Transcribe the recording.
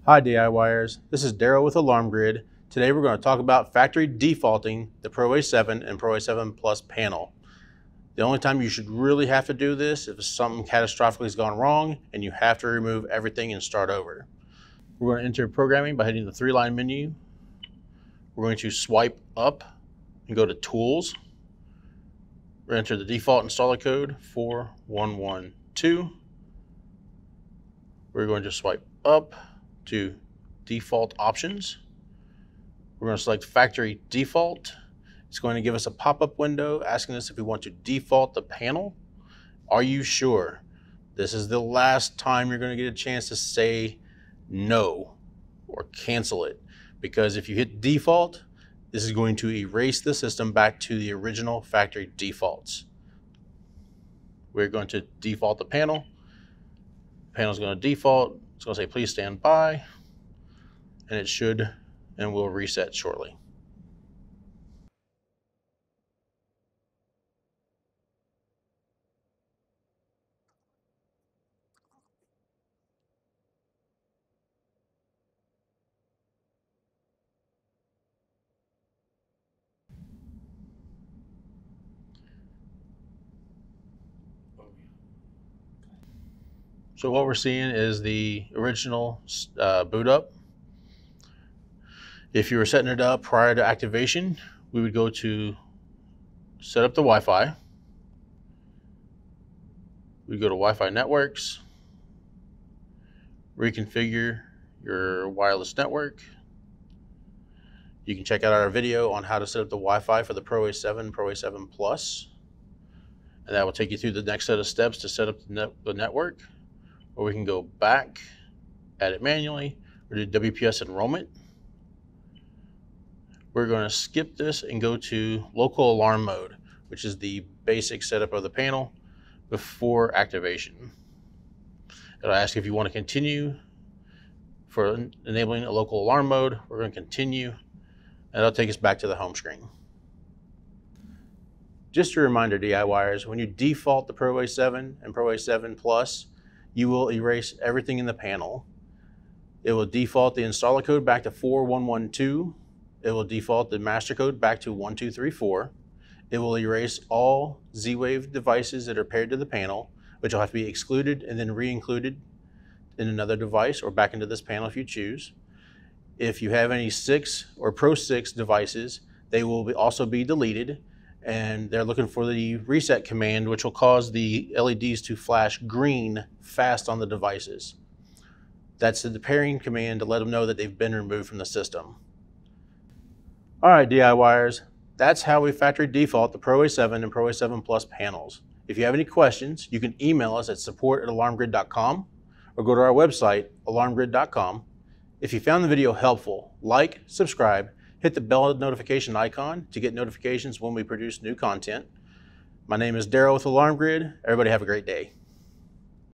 Hi DIYers, this is Darrell with Alarm Grid. Today we're going to talk about factory defaulting the PROA7 and PROA7PLUS panel. The only time you should really have to do this is if something catastrophically has gone wrong and you have to remove everything and start over. We're going to enter programming by hitting the three-line menu. We're going to swipe up and go to Tools. We're going to enter the default installer code 4112. We're going to swipe up to default options. We're going to select factory default. It's going to give us a pop-up window asking us if we want to default the panel. Are you sure? This is the last time you're going to get a chance to say no or cancel it, because if you hit default, this is going to erase the system back to the original factory defaults. We're going to default the panel. The panel is going to default. It's going to say please stand by, and it should and will reset shortly. So what we're seeing is the original boot up. If you were setting it up prior to activation, we would go to set up the Wi-Fi. We go to Wi-Fi networks, reconfigure your wireless network. You can check out our video on how to set up the Wi-Fi for the PROA7, PROA7 Plus, and that will take you through the next set of steps to set up the network. Or we can go back, add it manually, or do WPS enrollment. We're going to skip this and go to local alarm mode, which is the basic setup of the panel before activation. It'll ask if you want to continue for enabling a local alarm mode. We're going to continue, and that'll take us back to the home screen. Just a reminder, DIYers, when you default the PROA7 and PROA7 Plus, you will erase everything in the panel. It will default the installer code back to 4112. It will default the master code back to 1234. It will erase all Z-Wave devices that are paired to the panel, which will have to be excluded and then re-included in another device or back into this panel if you choose. If you have any 6 or Pro 6 devices, they will also be deleted, and they're looking for the reset command, which will cause the LEDs to flash green fast on the devices. That's the pairing command to let them know that they've been removed from the system. All right, DIYers, that's how we factory default the PROA7 and PROA7 Plus panels. If you have any questions, you can email us at support@alarmgrid.com or go to our website, alarmgrid.com. If you found the video helpful, like, subscribe, hit the bell notification icon to get notifications when we produce new content. My name is Darrell with Alarm Grid. Everybody have a great day.